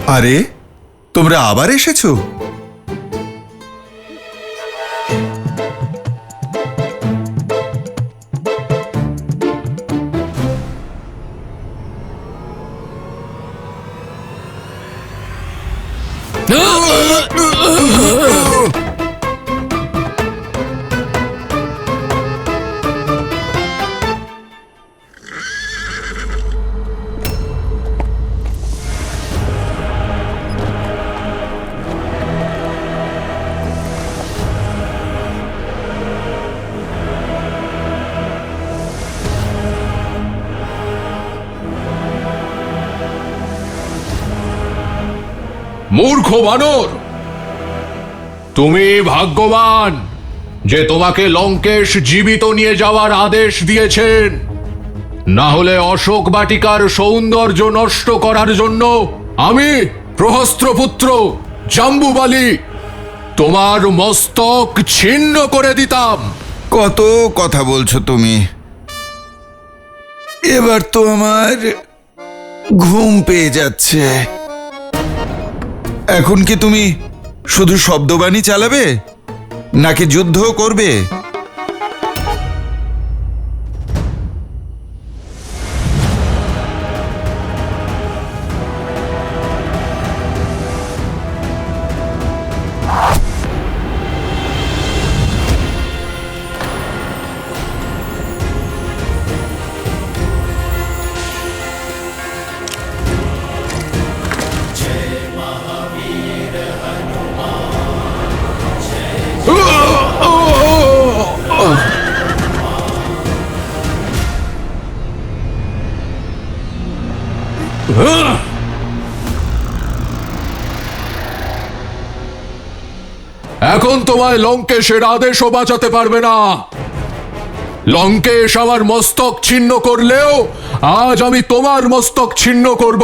আরে, তোমরা আবার এসেছো? মূর্খ বানর, তুমি ভাগ্যবান যে তোমাকে লঙ্কেশ জীবিত নিয়ে যাওয়ার আদেশ দিয়েছেন। না হলে অশোক বাটিকার সৌন্দর্য নষ্ট করার জন্য আমি প্রহস্ত্রপুত্র জাম্বুবালি তোমার মস্তক ছিন্ন করে দিতাম। কত কথা বলছো তুমি। এবার তো আমার ঘুম পেয়ে যাচ্ছে। এখন কি তুমি শুধু শব্দবাণী চালাবে নাকি যুদ্ধ করবে? এখন তোমায় লঙ্কেশের আদেশও বাঁচাতে পারবে না। লঙ্কেশ আমার মস্তক ছিন্ন করলেও আজ আমি তোমার মস্তক ছিন্ন করব।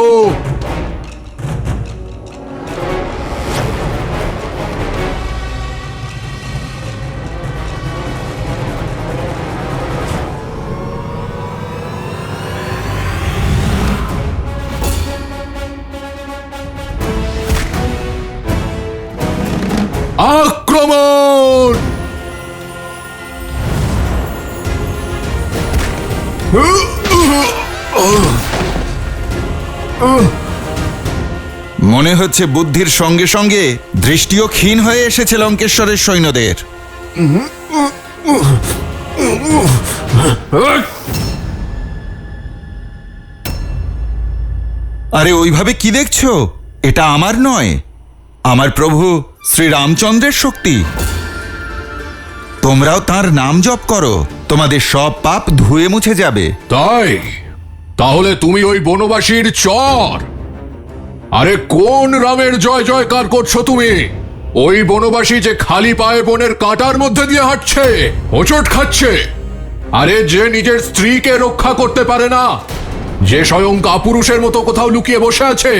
আক্রমণ! মনে হচ্ছে বুদ্ধির সঙ্গে সঙ্গে দৃষ্টিও ক্ষীণ হয়ে এসেছে লঙ্কেশ্বরের সৈন্যদের। আরে, ওইভাবে কি দেখছো? এটা আমার নয়, আমার প্রভু শ্রীরামচন্দ্রের শক্তি। তোমরাও তার নাম জপ করো, তোমাদের সব পাপ ধুয়ে মুছে যাবে। তাই তাহলে তুমি ওই বনবাসীর চর? আরে, কোন রামের জয় জয়কার করছো তুমি? ওই বনবাসী যে খালি পায়ে বনের কাঁটার মধ্যে দিয়ে হাঁটছে, হোঁচট খাচ্ছে। আরে, যে নিজের স্ত্রীকে রক্ষা করতে পারে না, যে স্বয়ং কাপুরুষের মতো কোথাও লুকিয়ে বসে আছে,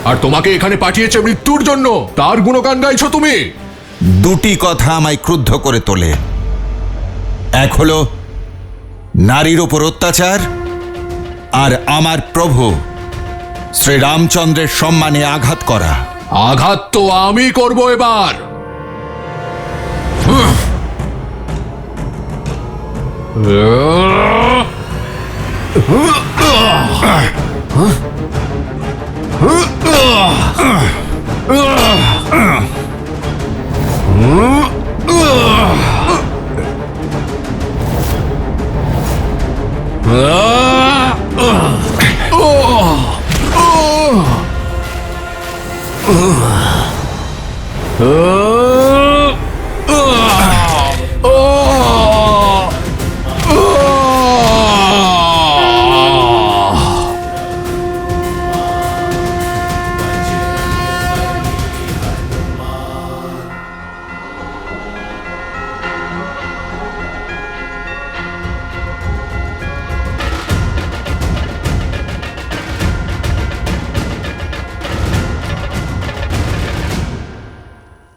আর তোমাকে এখানে পাঠিয়েছে মৃত্যুর জন্য, তার গুণগান গাইছো তুমি। দুটি কথা আমায় ক্রুদ্ধ করে তোলে। এক হলো নারীর ওপর অত্যাচার, আর আমার প্রভু শ্রীরামচন্দ্রের সম্মানে আঘাত করা। আঘাত তো আমি করব এবার।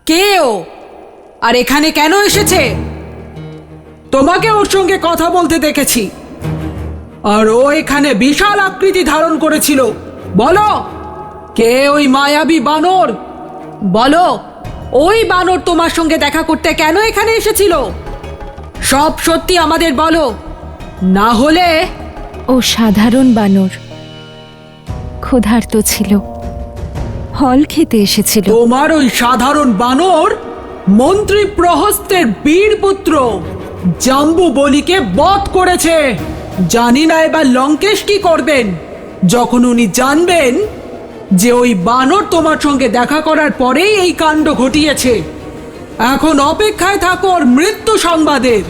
কে ও? আর এখানে কেন এসেছে? তোমাকে ওর সঙ্গে কথা বলতে দেখেছি, আর ও এখানে বিশাল আকৃতি ধারণ করেছিল। বলো, কে ওই মায়াবী বানর? বলো, ওই বানর তোমার সঙ্গে দেখা করতে কেন এখানে এসেছিল? সব সত্যি আমাদের বলো, না হলে। ও সাধারণ বানর, ক্ষুধার্ত ছিল, ফল খেতে এসেছিল। তোমার ওই সাধারণ বানর মন্ত্রী প্রহস্তের বীর পুত্র জাম্বু বলিকে বধ করেছে। জানি না এবার লঙ্কেশ কি করবেন যখন উনি জানবেন যে ওই বানর তোমার সঙ্গে দেখা করার পরেই এই কাণ্ড ঘটিয়েছে। এখন অপেক্ষায় থাকো ওর মৃত্যু সংবাদের।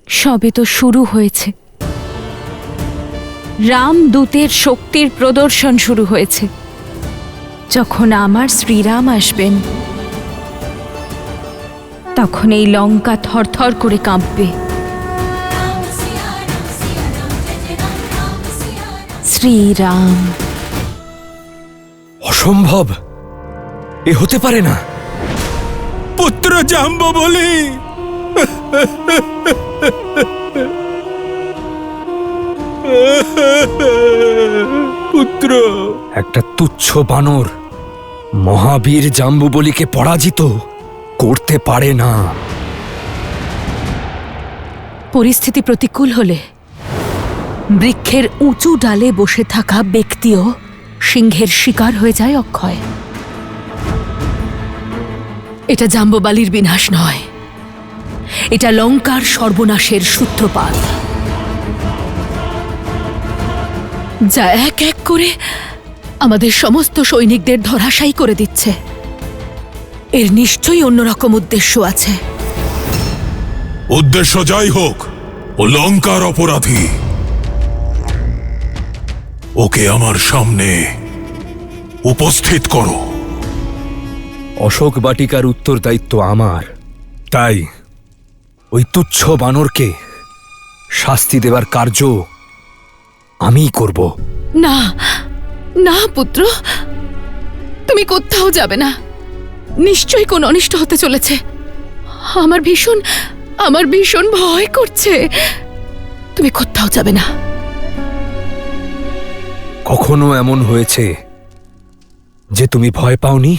সবে তো শুরু হয়েছে। রামদূতের শক্তির প্রদর্শন শুরু হয়েছে। যখন আমার শ্রীরাম আসবেন, তখন এই লঙ্কা থরথর করে কাঁপবে। শ্রীরাম। অসম্ভব, এ হতে পারে না। পুত্র জাম্বু বলি, পুত্র। একটা তুচ্ছ বানর মহাবীর জাম্বুবলিকে পরাজিত করতে পারে না। পরিস্থিতি প্রতিকূল হলে বৃক্ষের উঁচু ডালে বসে থাকা ব্যক্তিও সিংহের শিকার হয়ে যায় অক্ষয়। এটা জাম্বুবালির বিনাশ নয়, এটা লঙ্কার সর্বনাশের সূত্রপাত, যা এক এক করে আমাদের সমস্ত সৈনিকদের ধরাশায়ী করে দিচ্ছে। এর নিশ্চয়ই অন্যরকম উদ্দেশ্য আছে। উদ্দেশ্য যাই হোক, ও লঙ্কার অপরাধী। ওকে আমার সামনে উপস্থিত করো। অশোক বাটিকার উত্তরদায়িত্ব আমার, তাই ওই তুচ্ছ বানরকে শাস্তি দেবার কার্য আমিই করব। না না পুত্র, তুমি কোথাও যাবে না। নিশ্চয়ই কোন অনিষ্ট হতে চলেছে। আমার ভীষণ ভয় করছে। তুমি কোথাও যাবে না। কখনো এমন হয়েছে যে তুমি ভয় পাওনি?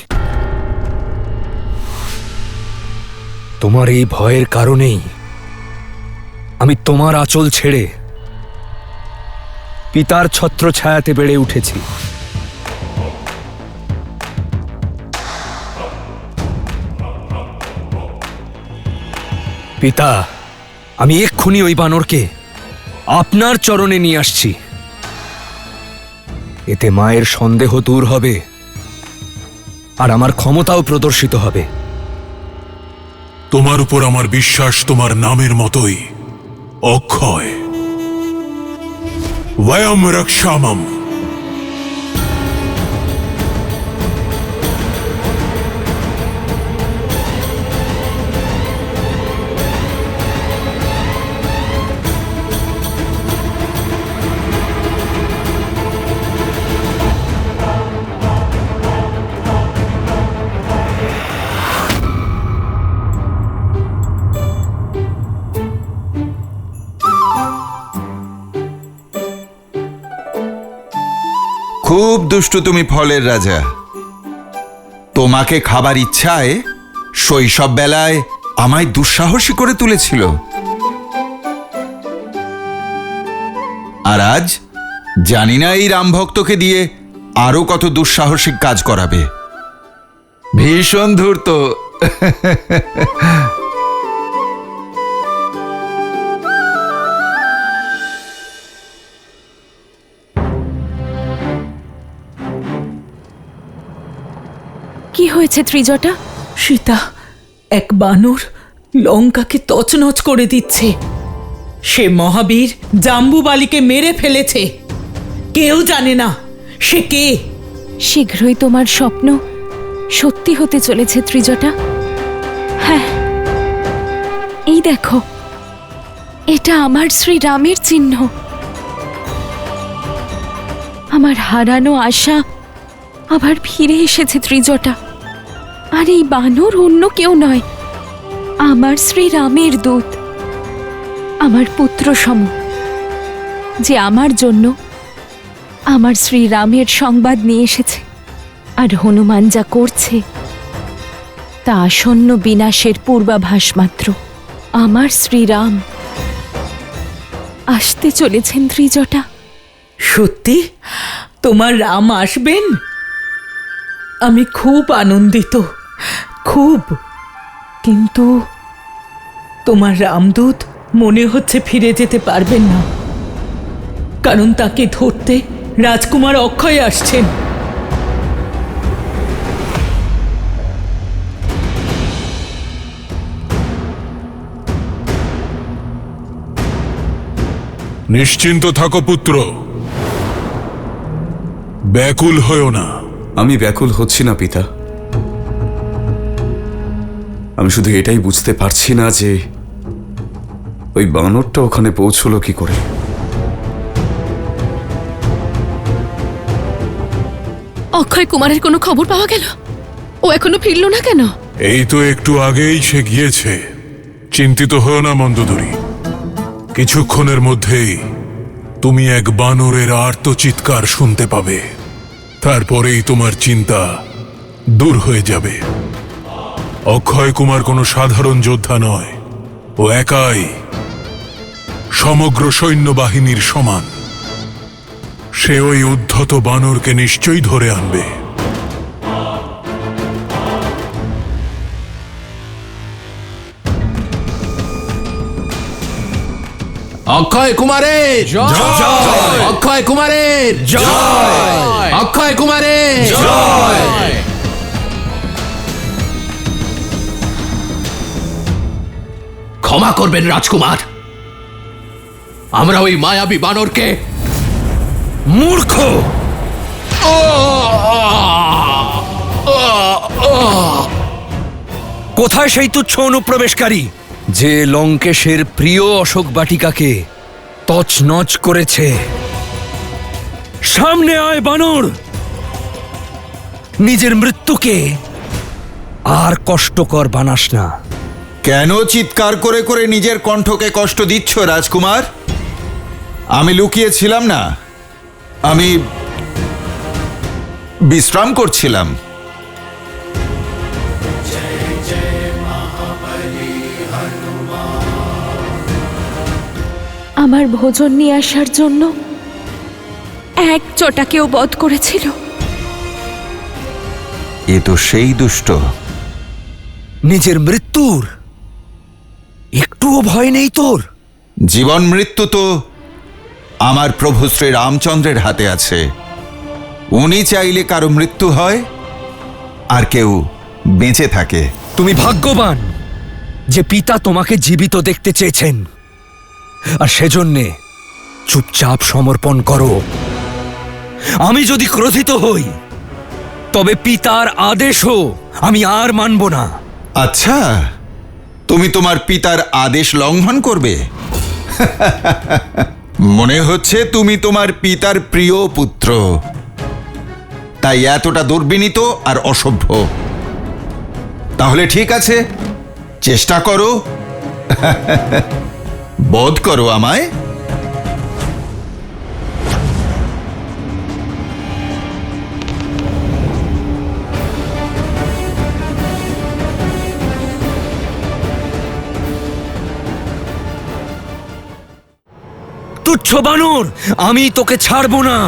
তোমার এই ভয়ের কারণেই আমি তোমার আঁচল ছেড়ে পিতার ছত্রছায়াতে বেড়ে উঠেছি। পিতা, আমি এক্ষুনি ওই বানরকে আপনার চরণে নিয়ে আসছি। এতে মায়ের সন্দেহ দূর হবে আর আমার ক্ষমতাও প্রদর্শিত হবে। তোমার উপর আমার বিশ্বাস তোমার নামের মতোই অক্ষয়। বয়ম রক্ষামম। খুব দুষ্টু তুমি, ফলের রাজা। তোমাকে খাবার ইচ্ছায় শৈশব বেলায় আমায় দুঃসাহসী করে তুলেছিল, আর আজ জানি না এই রামভক্তকে দিয়ে আরো কত দুঃসাহসিক কাজ করাবে। ভীষণ ধূর্ত। কি হয়েছে ত্রিজটা? সীতা, এক বানর লঙ্কাকে তছনছ করে দিচ্ছে। সে মহাবীর জাম্বুবালিকে মেরে ফেলেছে। কেউ জানে না সে কে। শীঘ্রই তোমার স্বপ্ন সত্যি হতে চলেছে ত্রিজটা। হ্যাঁ, এই দেখো, এটা আমার শ্রীরামের চিহ্ন। আমার হারানো আশা আবার ফিরে এসেছে ত্রিজটা। আর এই বানর অন্য কেউ নয়, আমার শ্রীরামের দূত, আমার পুত্র সম, যে আমার জন্য আমার শ্রীরামের সংবাদ নিয়ে এসেছে। আর হনুমান যা করছে তা আসন্ন বিনাশের পূর্বাভাস মাত্র। আমার শ্রীরাম আসতে চলেছেন ত্রিজটা। সত্যি তোমার রাম আসবেন? আমি খুব আনন্দিত, খুব। কিন্তু তোমার রামদূত মনে হচ্ছে ফিরে যেতে পারবেন না, কারণ তাকে ধরতে রাজকুমার অক্ষয় আসছেন। নিশ্চিন্ত থাকো পুত্র, ব্যাকুল হয়েও না। আমি ব্যাকুল হচ্ছি না পিতা। আমি শুধু এটাই বুঝতে পারছি না যে ওই বানরটা ওখানে পৌঁছলো কি করে। অক্ষয় কুমারের কোনো খবর পাওয়া গেল? ও এখনো ফিরল না কেন? এই তো একটু আগেই সে গিয়েছে। চিন্তিত হও না মন্দোদরী, কিছুক্ষণের মধ্যেই তুমি এক বানরের আর্তচিৎকার শুনতে পাবে। তারপরেই তোমার চিন্তা দূর হয়ে যাবে। অক্ষয় কুমার কোনো সাধারণ যোদ্ধা নয়, ও একাই সমগ্র সৈন্যবাহিনীর সমান। সে ওই উদ্ধত বানরকে নিশ্চয়ই ধরে আনবে। অক্ষয় কুমারের জয়! অক্ষয় কুমারের জয়! অক্ষয় কুমারের জয়! ক্ষমা করবেন রাজকুমার, আমরা ওই মায়াবী বানরকে মূর্খ! কোথায় সেই তুচ্ছ অনুপ্রবেশকারী যে লঙ্কেশের প্রিয় অশোক বাটিকাকে তছনছ করেছে? সামনে আয় বানর! নিজের মৃত্যুকে আর কষ্টকর বানাস না। কেন চিৎকার করে করে নিজের কণ্ঠকে কষ্ট দিচ্ছ রাজকুমার? আমি লুকিয়েছিলাম না, আমি বিশ্রাম করছিলাম। আমার ভোজন নিয়ে আসার জন্য এক জটাকেও বধ করেছিল। এ তো সেই দুষ্ট। নিজের মৃত্যুর একটুও ভয় নেই তোর? জীবন মৃত্যু তো আমার প্রভু শ্রী রামচন্দ্রের হাতে আছে। উনি চাইলে কারো মৃত্যু হয় আর কেউ বেঁচে থাকে। তুমি ভাগ্যবান যে পিতা তোমাকে জীবিত দেখতে চেয়েছেন, আর সেজন্যে চুপচাপ সমর্পণ করো। আমি যদি ক্রোধিত হই তবে পিতার আদেশও আমি আর মানব না। আচ্ছা, তুমি তোমার পিতার আদেশ লঙ্ঘন করবে? মনে হচ্ছে তুমি তোমার পিতার প্রিয় পুত্র, তাই এতটা দুর্বিনীত আর অসভ্য। তাহলে ঠিক আছে, চেষ্টা করো, বধ করো আমায়। তুচ্ছ বানর, আমি তোকে ছাড়ব না।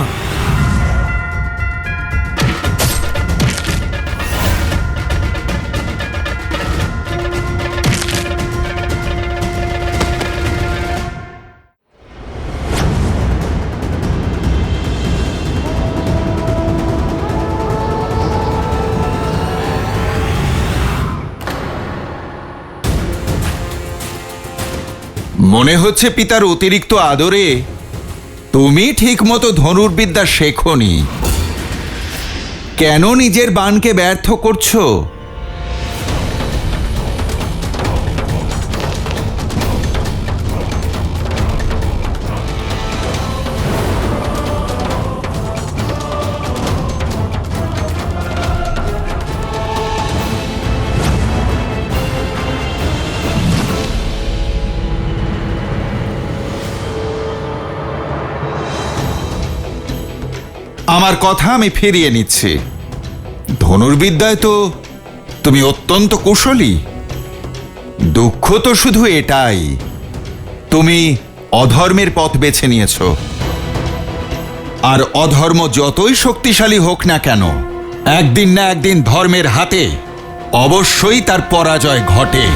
মনে হচ্ছে পিতার অতিরিক্ত আদরে তুমি ঠিক মতো ধনুর্বিদ্যা শেখোনি। কেন নিজের বাণকে ব্যর্থ করছো? আমার কথা আমি ফিরিয়ে নিচ্ছি। ধনুর্বিদ্যায় তো তুমি অত্যন্ত কুশলী। দুঃখ তো শুধু এটাই, তুমি অধর্মের পথ বেছে নিয়েছ। আর অধর্ম যতই শক্তিশালী হোক না কেন, একদিন না একদিন ধর্মের হাতে অবশ্যই তার পরাজয় ঘটে।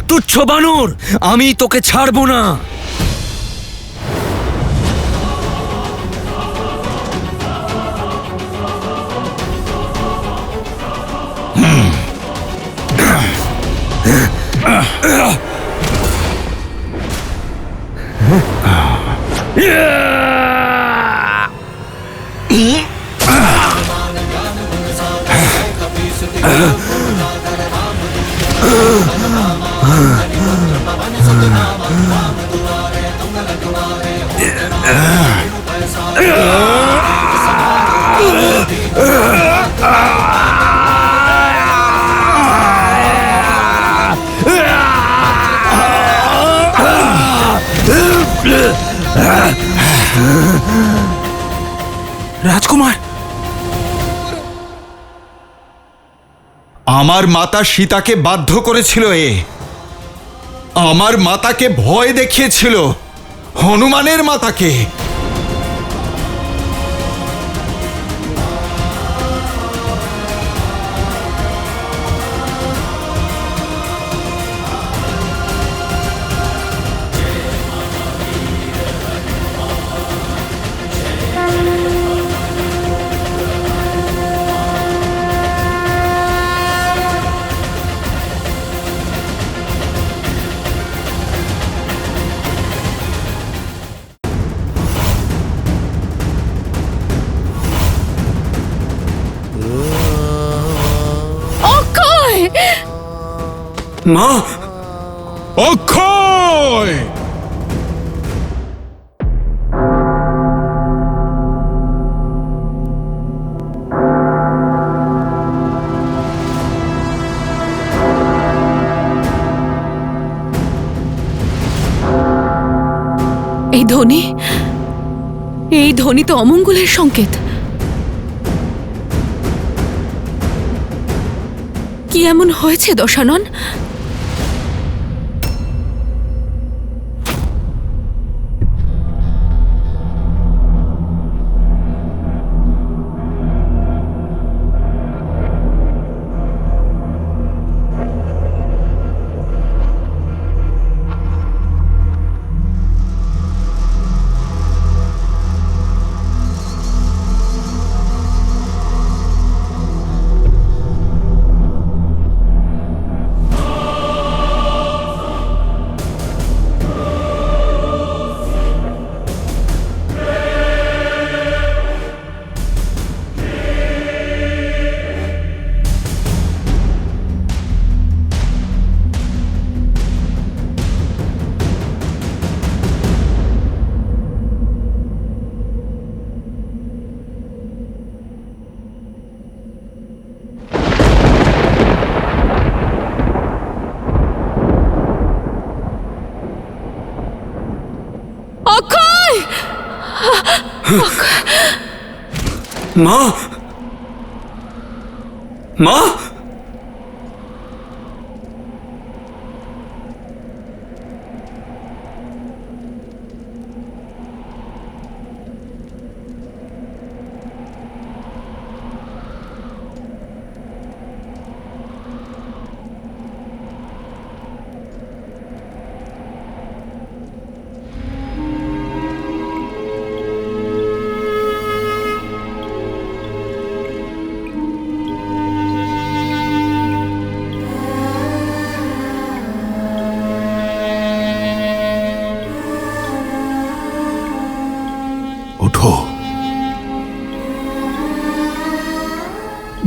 তুচ্ছ বানর, আমি তোকে ছাড়বো না। রাজকুমার, আমার মাতা সীতাকে বাধ্য করেছিল এ। আমার মাতাকে ভয় দেখিয়েছিল, হনুমানের মাতাকে। অক্ষয়! মা, অক্ষয়! এই ধ্বনি তো অমঙ্গলের সংকেত। কি এমন হয়েছে দশানন? অক্ষয়! মা, মা,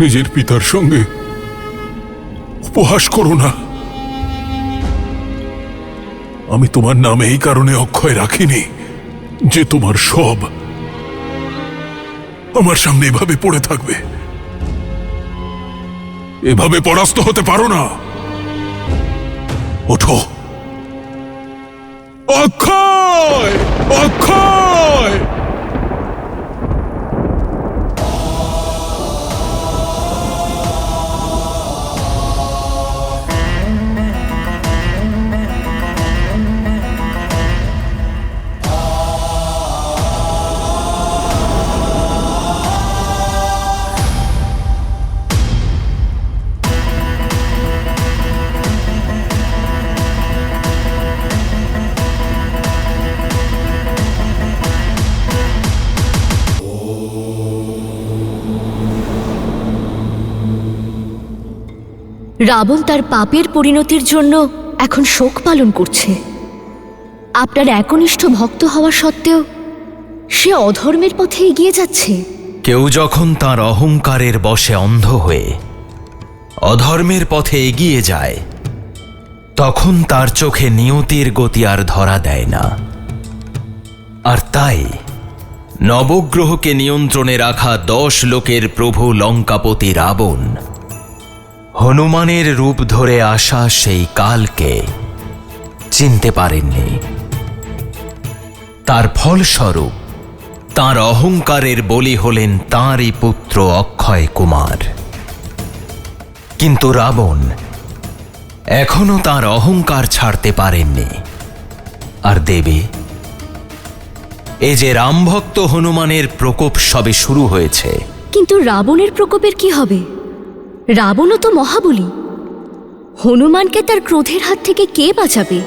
নিজের পিতার সঙ্গে উপহাস করো না। আমি তোমার নামে এই কারণে অক্ষয় রাখিনি যে তোমার সব আমার সামনে এভাবে পড়ে থাকবে। এভাবে পরাস্ত হতে পারো না। ওঠো। অক্ষয়, অক্ষয়! রাবণ তার পাপের পরিণতির জন্য এখন শোক পালন করছে। আপনার একনিষ্ঠ ভক্ত হওয়া সত্ত্বেও সে অধর্মের পথে এগিয়ে যাচ্ছে। কেউ যখন তার অহংকারের বশে অন্ধ হয়ে অধর্মের পথে এগিয়ে যায়, তখন তার চোখে নিয়তির গতি আর ধরা দেয় না। আর তাই নবগ্রহকে নিয়ন্ত্রণে রাখা 10 লোকের প্রভু লঙ্কাপতি রাবণ হনুমানের রূপ ধরে আসা সেই কালকে চিনতে পারেননি। তার ফলস্বরূপ তার অহংকারের বলি হলেন তাঁরই পুত্র অক্ষয় কুমার। কিন্তু রাবণ এখনো তার অহংকার ছাড়তে পারেননি। আর দেবী, এ যে রামভক্ত হনুমানের প্রকোপ সবে শুরু হয়েছে। কিন্তু রাবণের প্রকোপের কি হবে? রাবণও তো মহাবলী। হনুমানকে তার ক্রোধের হাত থেকে কে বাঁচাবে?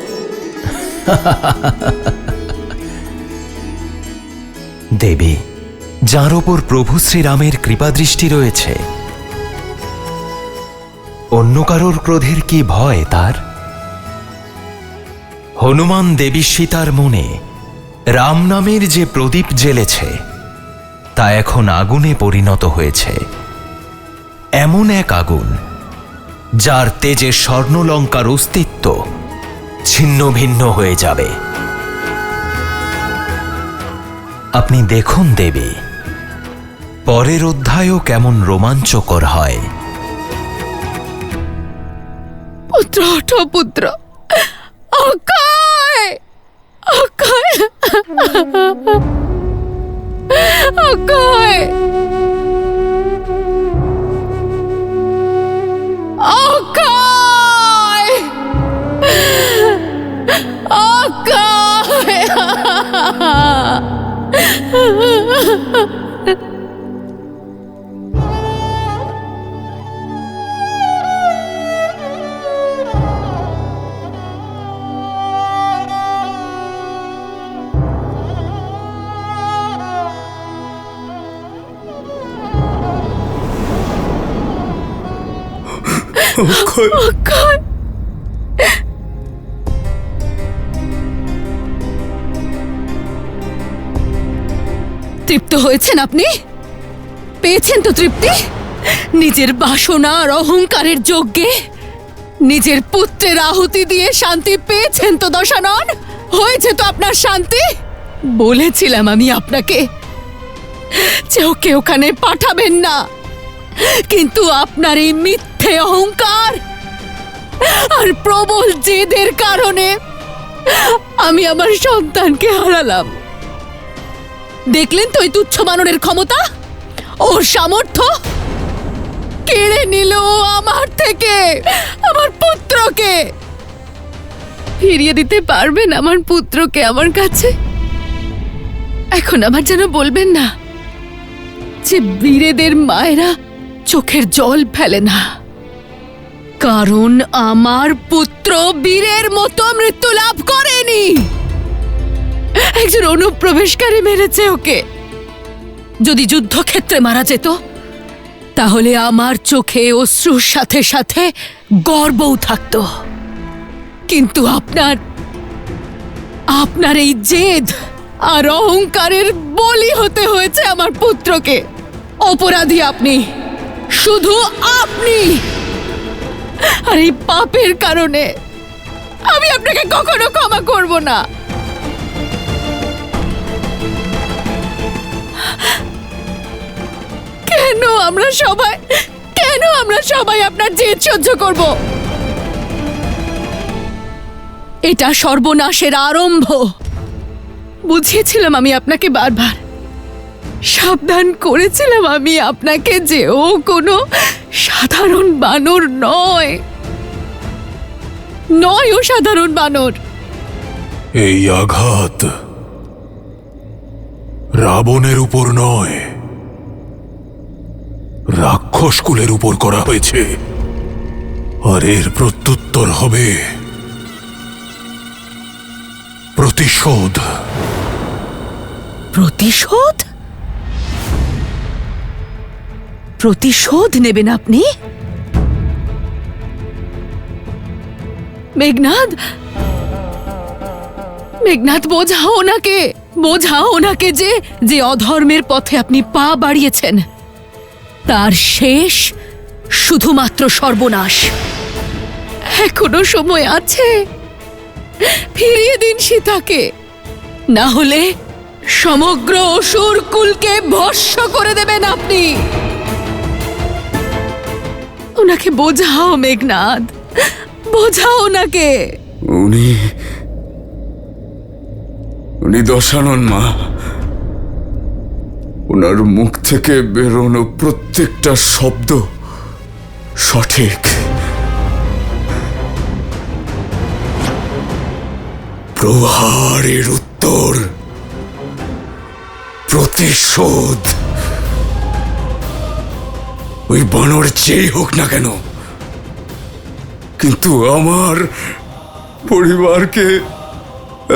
দেবী, যার ওপর প্রভু শ্রীরামের কৃপাদৃষ্টি রয়েছে, অন্য কারোর ক্রোধের কি ভয় তার? হনুমান দেবী সীতার মনে রাম নামের যে প্রদীপ জ্বেলেছে তা এখন আগুনে পরিণত হয়েছে। এমন এক আগুন যার তেজে স্বর্ণলঙ্কার অস্তিত্ব ছিন্ন ভিন্ন হয়ে যাবে। আপনি দেখুন দেবী, পরের অধ্যায়ও কেমন রোমাঞ্চকর হয়। পুত্র ওঠো, পুত্র। অক্ষয়, অক্ষয়, অক্ষয়, অক্ষয়, অক্ষয়। অক্ষয়, তৃপ্ত হয়েছেন আপনি? পেয়েছেন তো তৃপ্তি? নিজের বাসনা আর অহংকারের যজ্ঞে নিজের পুত্রের আহুতি দিয়ে শান্তি পেয়েছেন তো দশানন? হয়েছে তো আপনার শান্তি? বলেছিলাম আমি আপনাকে যে ওকে ওখানে পাঠাবেন না, কিন্তু আপনার এই মিথ্যে অহংকার আর প্রবল জেদের কারণে আমি আমার সন্তানকে হারালাম। দেখলেন তো ওই তুচ্ছ বানরের ক্ষমতা, ওর সামর্থ্য। কেড়ে নিল আমার থেকে আমার পুত্রকে। ফিরিয়ে দিতে পারবেন আমার পুত্রকে আমার কাছে? এখন আবার যেন বলবেন না যে বীরেদের মায়েরা চোখের জল ফেলে না, কারণ আমার পুত্র বীরের মতো মৃত্যু লাভ করেনি। একজন অনুপ্রবেশকারী মেরেছে ওকে। যদি যুদ্ধক্ষেত্রে মারা যেত তাহলে আমার চোখে অশ্রুর সাথে সাথে গর্বও থাকতো। কিন্তু আপনার এই জেদ আর অহংকারের বলি হতে হয়েছে আমার পুত্রকে। অপরাধী আপনি, শুধু আপনি। আর এই পাপের কারণে আমি আপনাকে কখনো ক্ষমা করব না। কেন আমরা সবাই আপনার জেদ সহ্য করব? এটা সর্বনাশের আরম্ভ। বুঝিয়েছিলাম আমি আপনাকে বারবার, সাবধান করেছিলাম আমি আপনাকে যে ও কোনো সাধারণ বানর নয়, ও সাধারণ বানর। এই আঘাত রাবণের উপর নয়, রাক্ষসকুলের উপর করা হয়েছে। আর এর প্রত্যুত্তর হবে প্রতিশোধ। প্রতিশোধ? প্রতিশোধ নেবেন আপনি? মেঘনাদ, বোঝাও ওনাকে যে অধর্মের পথে আপনি পা বাড়িয়েছেন তার শেষ শুধুমাত্র সর্বনাশ। এখনো সময় আছে, ফিরিয়ে দিন সীতাকে, না হলে সমগ্র অসুর কুলকে ভস্ম করে দেবেন আপনি। ওনাকে বোঝাও মেঘনাদ, বোঝাও ওনাকে। উনি দশানন মা। ওনার মুখ থেকে বেরোনো প্রত্যেকটা শব্দ সঠিক। প্রহারের উত্তর প্রতিশোধ। ওই বানর যেই হোক না কেন, কিন্তু আমার পরিবারকে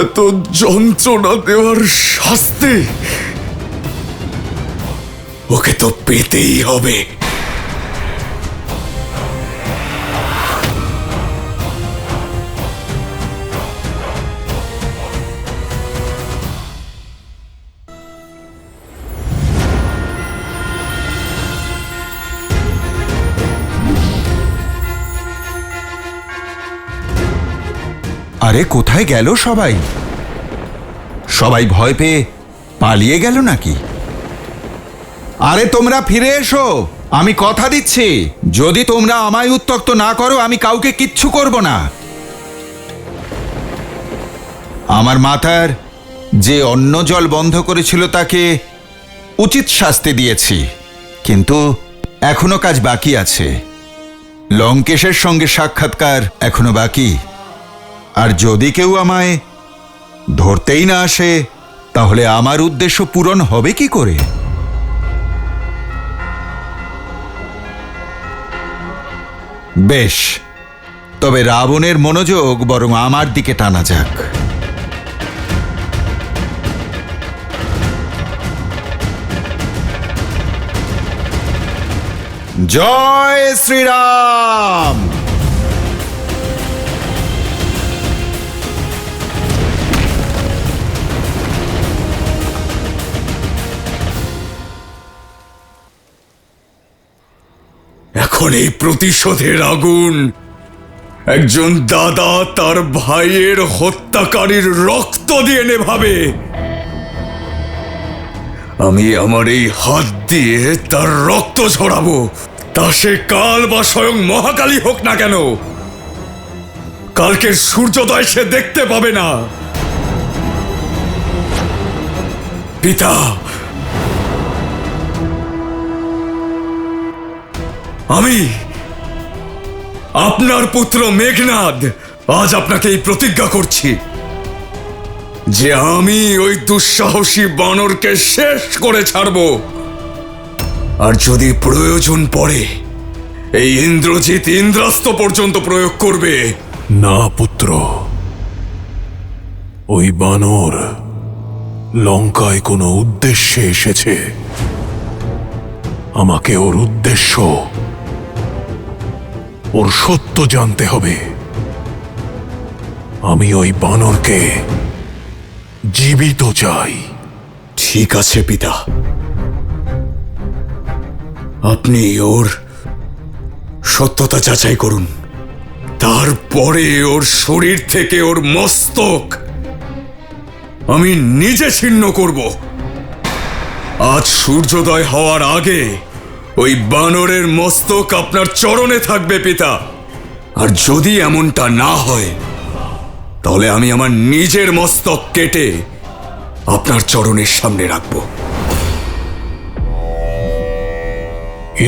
এত যন্ত্রণা দেওয়ার শাস্তি ওকে তো পেতেই হবে। আরে কোথায় গেল সবাই? সবাই ভয় পেয়ে পালিয়ে গেল নাকি? আরে তোমরা ফিরে এসো, আমি কথা দিচ্ছি, যদি তোমরা আমায় উত্ত্যক্ত না করো আমি কাউকে কিচ্ছু করব না। আমার মাতার যে অন্ন জল বন্ধ করেছিল তাকে উচিত শাস্তি দিয়েছি, কিন্তু এখনো কাজ বাকি আছে। লঙ্কেশের সঙ্গে সাক্ষাৎকার এখনো বাকি। আর যদি কেউ আমায় ধরতেই না আসে তাহলে আমার উদ্দেশ্য পূরণ হবে কি করে? বেশ, তবে রাবণের মনোযোগ বরং আমার দিকে টানা যাক। জয় শ্রীরাম। এখন এই প্রতিশোধের আগুন একজন দাদা তার ভাইয়ের হত্যাকারীর রক্ত দিয়ে নেভাবে। আমি আমার এই হাত দিয়ে তার রক্ত ঝরাবো, তা সে কাল বা স্বয়ং মহাকালী হোক না কেন। কালকের সূর্যোদয় সে দেখতে পাবে না। পিতা, আমি আপনার পুত্র মেঘনাদ আজ আপনাকে এই প্রতিজ্ঞা করছি যে আমি ওই দুঃসাহসী বানরকে শেষ করে ছাড়ব। আর যদি প্রয়োজন পড়ে এই ইন্দ্রজিৎ ইন্দ্রাস্ত্র পর্যন্ত প্রয়োগ করবে। না পুত্র, ওই বানর লঙ্কায় কোনো উদ্দেশ্যে এসেছে। আমাকে ওর উদ্দেশ্য, ওর সত্য জানতে হবে। আমি ওই বানরকে জীবিত চাই। ঠিক আছে পিতা, আপনি ওর সত্যতা যাচাই করুন, তারপরে ওর শরীর থেকে ওর মস্তক আমি নিজে ছিন্ন করব। আজ সূর্যোদয় হওয়ার আগে ওই বানরের মস্তক আপনার চরণে থাকবে পিতা। আর যদি এমনটা না হয় তাহলে আমি আমার নিজের মস্তক কেটে আপনার চরণের সামনে রাখব।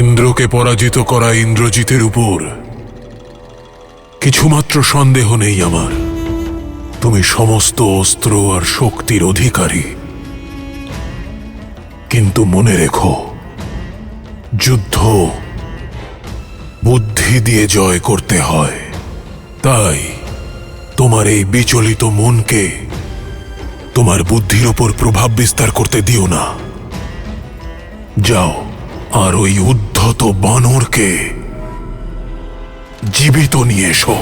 ইন্দ্রকে পরাজিত করা ইন্দ্রজিতের উপর কিছুমাত্র সন্দেহ নেই আমার। তুমি সমস্ত অস্ত্র আর শক্তির অধিকারী, কিন্তু মনে রেখো, যুদ্ধ বুদ্ধি দিয়ে জয় করতে হয়। তাই তোমার এই বিচলিত মনকে তোমার বুদ্ধির ওপর প্রভাব বিস্তার করতে দিও না। যাও আর ওই উদ্ধত বানরকে জীবিত নিয়ে এসো।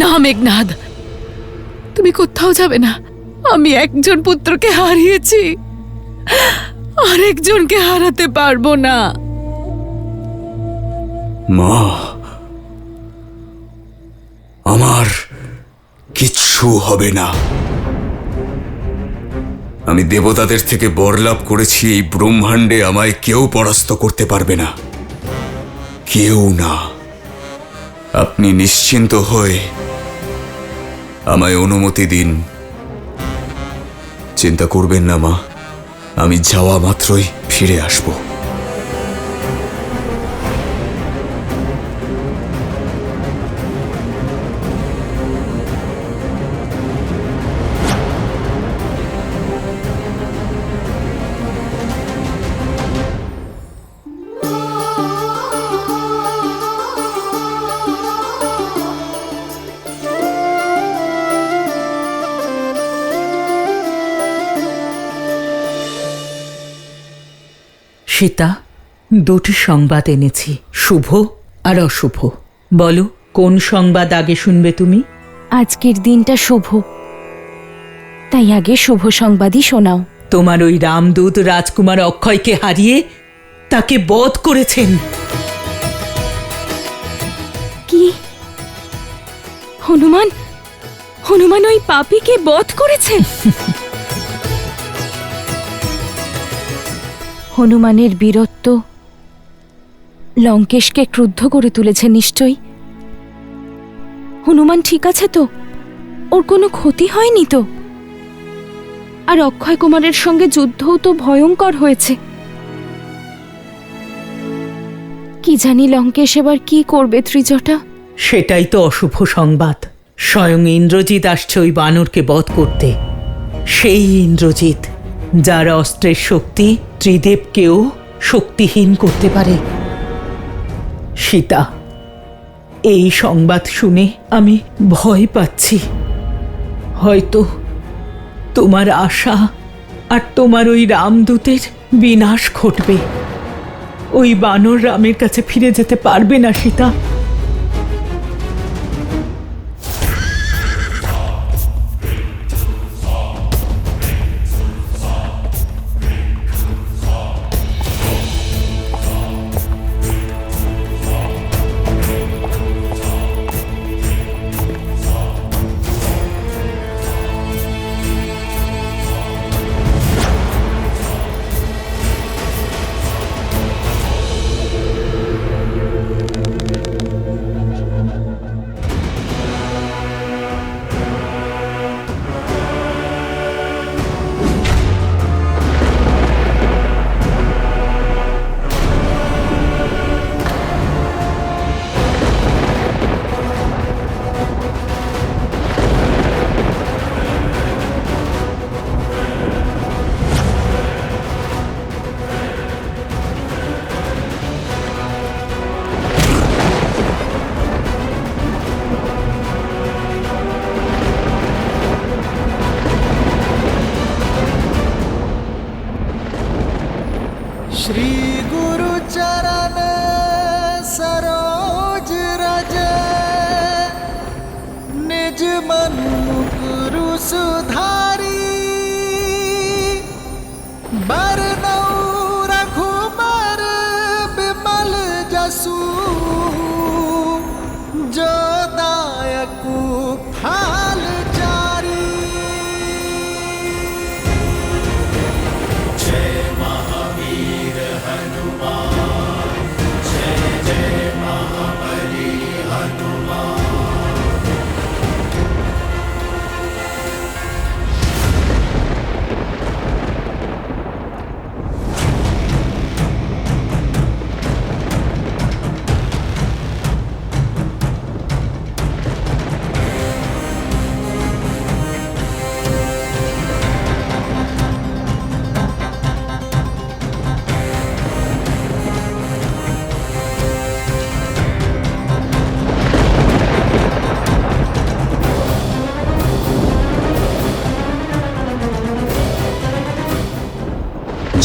না মেঘনাদ, তুমি কোথাও যাবে না। আমি একজন পুত্রকে হারিয়েছি, আরেকজনকে হারাতে পারবো না। মা, আমার কিচ্ছু হবে না। আমি দেবতাদের থেকে বর লাভ করেছি, এই ব্রহ্মাণ্ডে আমায় কেউ পরাস্ত করতে পারবে না, কেউ না। আপনি নিশ্চিন্ত হয়ে আমায় অনুমতি দিন। চিন্তা করবেন না মা, আমি যাওয়া মাত্রই ফিরে আসব। সীতা, দুটি সংবাদ এনেছি, শুভ আর অশুভ। বলো, কোন সংবাদ আগে শুনবে তুমি? আজকের দিনটা শুভ, তাই আগে শুভ সংবাদই শোনাও। তোমার ওই রামদূত রাজকুমার অক্ষয়কে হারিয়ে তাকে বধ করেছেন। কি? হনুমান হনুমান ওই পাপীকে বধ করেছে? হনুমানের বীরত্ব লঙ্কেশকে ক্রুদ্ধ করে তুলেছে নিশ্চয়ই। হনুমান ঠিক আছে তো? ওর কোনো ক্ষতি হয়নি তো? আর অক্ষয় কুমারের সঙ্গে যুদ্ধও তো ভয়ঙ্কর হয়েছে। কি জানি লঙ্কেশ এবার কি করবে ত্রিজটা। সেটাই তো অশুভ সংবাদ। স্বয়ং ইন্দ্রজিৎ আসছে ওই বানরকে বধ করতে। সেই ইন্দ্রজিৎ যার অস্ত্রের শক্তি ত্রিদেবকেও শক্তিহীন করতে পারে। সীতা, এই সংবাদ শুনে আমি ভয় পাচ্ছি। হয়তো তোমার আশা আর তোমার ওই রামদূতের বিনাশ ঘটবে। ওই বানর রামের কাছে ফিরে যেতে পারবে না সীতা।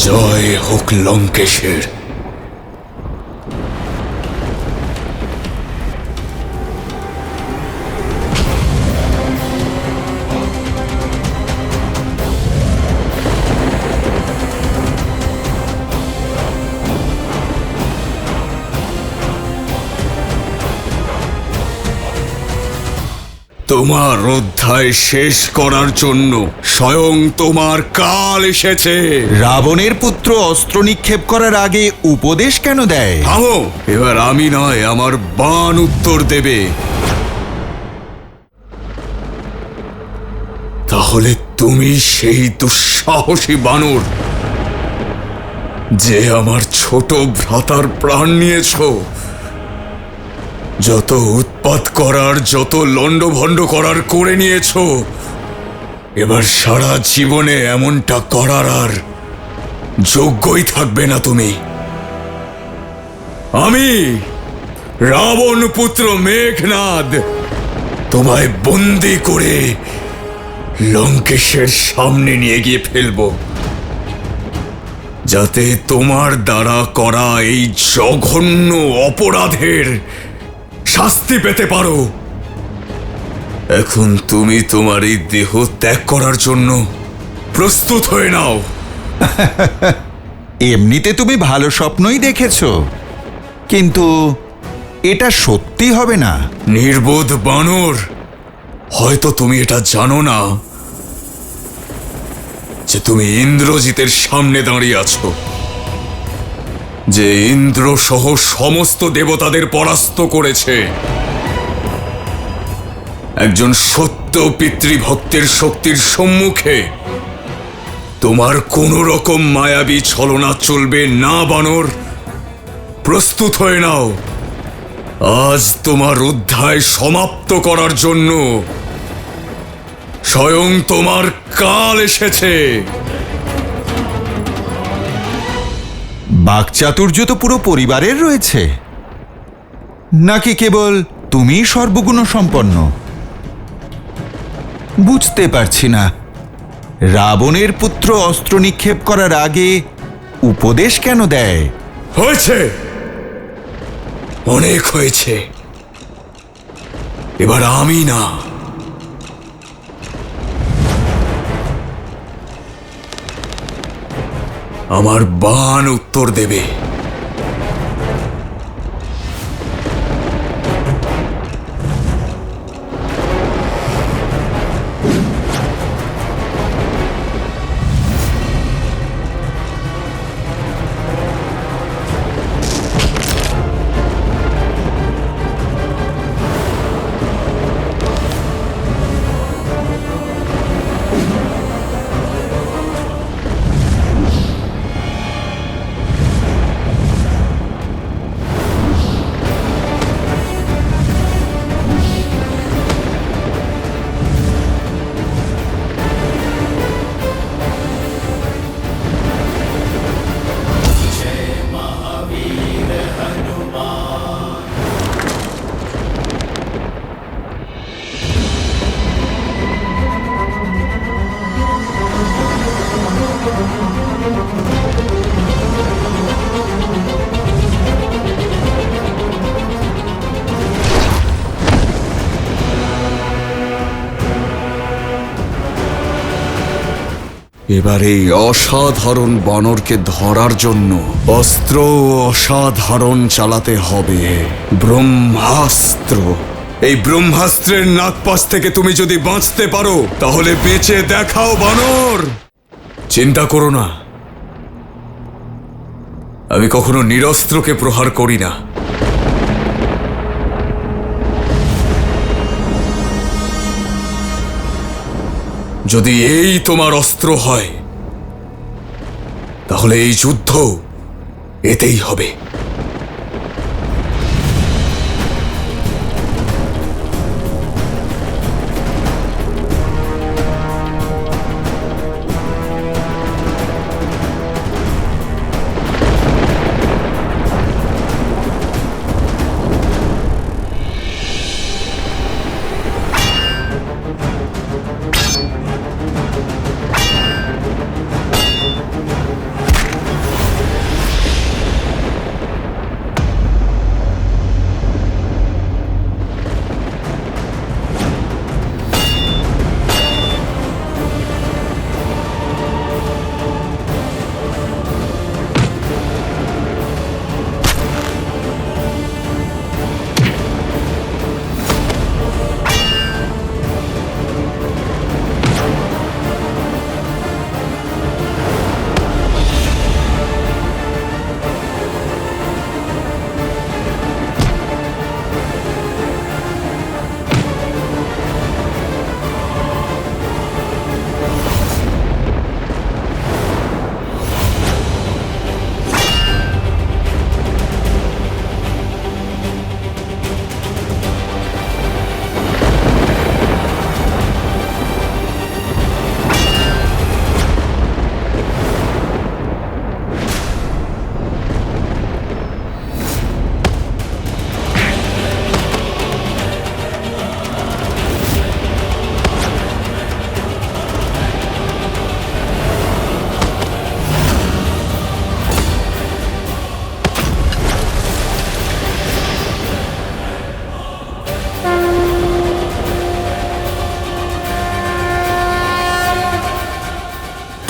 জয় হোক লঙ্কেশের। তোমার অধ্যায় শেষ করার জন্য স্বয়ং তোমার কাল এসেছে। রাবণের পুত্র অস্ত্র নিক্ষেপ করার আগে উপদেশ কেন দেয়? থামো, এবার আমি নয়, আমার বাণ উত্তর দেবে। তাহলে তুমি সেই দুঃসাহসী বানর যে আমার ছোট ভ্রাতার প্রাণ নিয়েছো। যত উৎপাত করার, যত লণ্ডভণ্ড করার করে নিয়েছো, এবার সারা জীবনে এমনটা করার আর যোগ্যই থাকবে না তুমি। আমি রাবণ পুত্র মেঘনাদ তোমায় বন্দি করে লঙ্কেশের সামনে নিয়ে গিয়ে ফেলবো, যাতে তোমার দ্বারা করা এই জঘন্য অপরাধের শাস্তি পেতে পারো। এখন তুমি তোমার এই দেহ ত্যাগ করার জন্য প্রস্তুত হয়ে নাও। এমনিতে তুমি ভালো স্বপ্নই দেখেছ, কিন্তু এটা সত্যি হবে না। নির্বোধ বানর, হয়তো তুমি এটা জানো না যে তুমি ইন্দ্রজিতের সামনে দাঁড়িয়ে আছো, যে ইন্দ্র সহ সমস্ত দেবতাদের পরাস্ত করেছে। একজন সত্য পিতৃভক্তের শক্তির সম্মুখে তোমার কোন রকম মায়াবী ছলনা চলবে না বানর। প্রস্তুত হয়ে নাও, আজ তোমার অধ্যায় সমাপ্ত করার জন্য স্বয়ং তোমার কাল এসেছে। বাকচাতুর্য তো পুরো পরিবারের রয়েছে, নাকি কেবল তুমি সর্বগুণ সম্পন্ন? বুঝতে পারছি না, রাবণের পুত্র অস্ত্র নিক্ষেপ করার আগে উপদেশ কেন দেয়? হয়েছে, অনেক হয়েছে। এবার আমি না, আমার বাণ উত্তর দেবে। এবার এই অসাধারণ বানরকে ধরার জন্য অস্ত্র অসাধারণ চালাতে হবে, ব্রহ্মাস্ত্র। এই ব্রহ্মাস্ত্রের নাগপাশ থেকে তুমি যদি বাঁচতে পারো তাহলে বেঁচে দেখাও বানর। চিন্তা করো না, আমি কখনো নিরস্ত্রকে প্রহার করি না। যদি এই তোমার অস্ত্র হয় তাহলে এই যুদ্ধ এতেই হবে।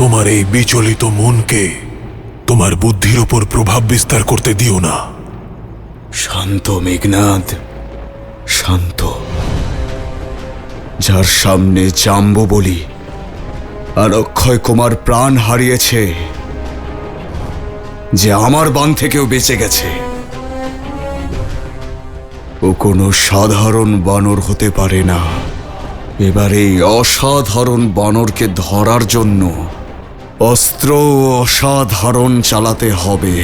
তোমার এই বিচলিত মনকে তোমার বুদ্ধির ওপর প্রভাব বিস্তার করতে দিও না। শান্ত মেঘনাদ, শান্ত। যার সামনে জাম্বুবলি আর অক্ষয় কুমার প্রাণ হারিয়েছে, যে আমার বান থেকেও বেঁচে গেছে, ও কোনো সাধারণ বানর হতে পারে না। এবার এই অসাধারণ বানরকে ধরার জন্য অস্ত্র অসাধারণ চালাতে হবে।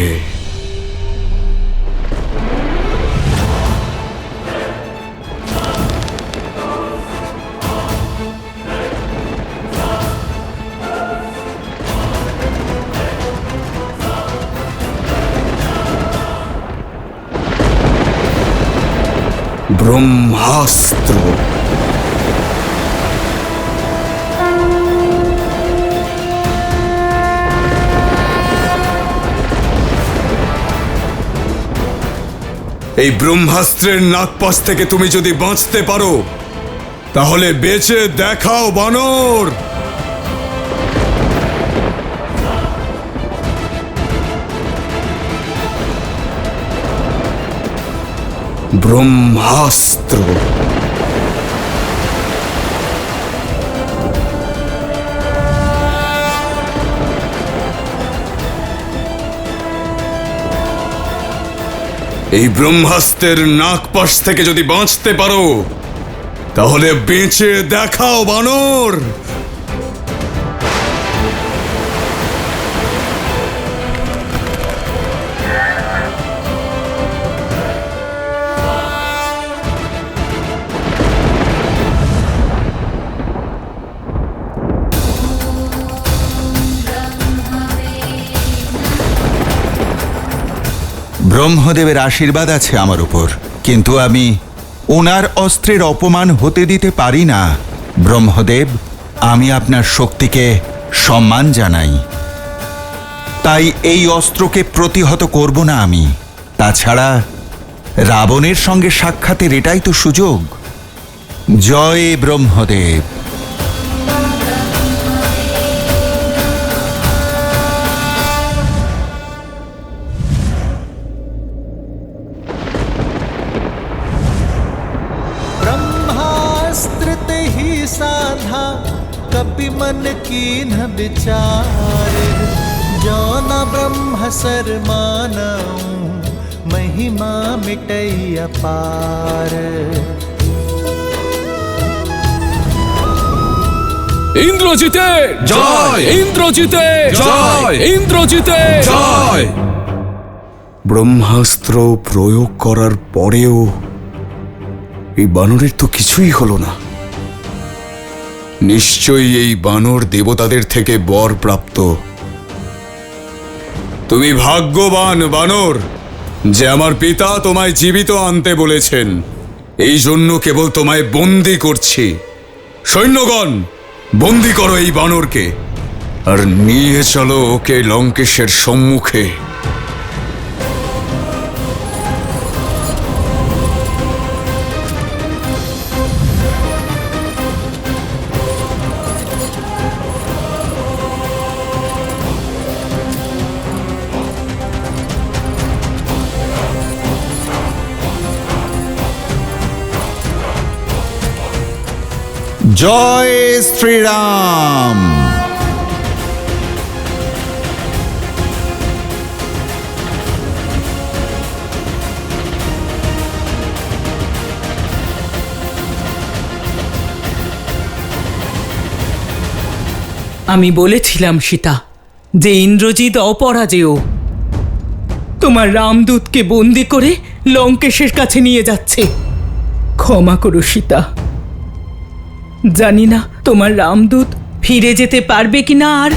ব্রহ্মাস্ত্র। এই ব্রহ্মাস্ত্রের নাগপাশ থেকে তুমি যদি বাঁচতে পারো, তাহলে বেঁচে দেখাও বানর। ব্রহ্মাস্ত্র। এই ব্রহ্মাস্ত্রের নাগপাশ থেকে যদি বাঁচতে পারো, তাহলে বেঁচে দেখাও বানর। ব্রহ্মদেবের আশীর্বাদ আছে আমার উপর, কিন্তু আমি ওনার অস্ত্রের অপমান হতে দিতে পারি না। ব্রহ্মদেব, আমি আপনার শক্তিকে সম্মান জানাই, তাই এই অস্ত্রকে প্রতিহত করব না আমি। তাছাড়া রাবণের সঙ্গে সাক্ষাতের এটাই তো সুযোগ। জয় ব্রহ্মদেব। साधा कपि मन कीन विचार, जो न ब्रह्म सर मानऊं महिमा मिटई अपार। ইন্দ্রজিতে জয়, ইন্দ্রজিতে জয়, ইন্দ্রজিতে জয়। ব্রহ্মাস্ত্র প্রয়োগ করার পরেও এই বানরের তো কিছুই হলো না। নিশ্চয়ই এই বানর দেবতাদের থেকে বর প্রাপ্ত। তুমি ভাগ্যবান বানর যে আমার পিতা তোমায় জীবিত আনতে বলেছেন। এই জন্য কেবল তোমায় বন্দি করছি। সৈন্যগণ, বন্দি করো এই বানরকে আর নিয়ে চলো ওকে লঙ্কেশের সম্মুখে। জয় শ্রীরাম। আমি বলেছিলাম সীতা যে ইন্দ্রজিৎ অপরাজেয়। তোমার রামদূতকে বন্দি করে লঙ্কেশের কাছে নিয়ে যাচ্ছে। ক্ষমা করো সীতা, জানি না তোমার রামদূত ফিরে যেতে পারবে কিনা, আর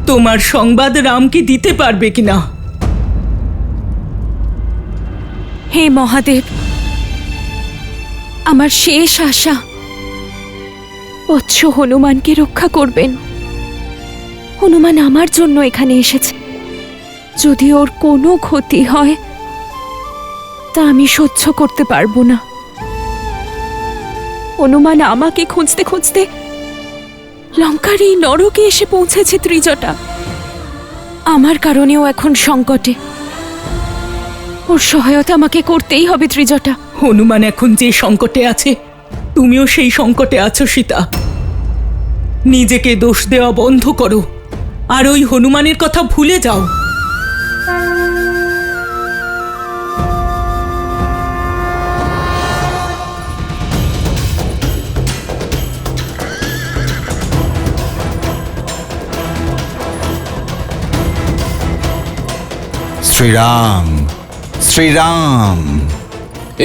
তোমার সংবাদ রামকে দিতে পারবে কিনা। হে মহাদেব, আমার শেষ আশা বৎস হনুমানকে রক্ষা করবেন। হনুমান আমার জন্য এখানে এসেছে। যদি ওর কোনো ক্ষতি হয় তা আমি সহ্য করতে পারবো না। হনুমান আমাকে খুঁজতে খুঁজতে লঙ্কার এই নরকে এসে পৌঁছেছে ত্রিজটা। আমার কারণেও এখন সংকটে। ওর সহায়তা আমাকে করতেই হবে ত্রিজটা। হনুমান এখন যে সংকটে আছে, তুমিও সেই সংকটে আছো সীতা। নিজেকে দোষ দেওয়া বন্ধ করো আর ওই হনুমানের কথা ভুলে যাও। শ্রীরাম, শ্রীরাম।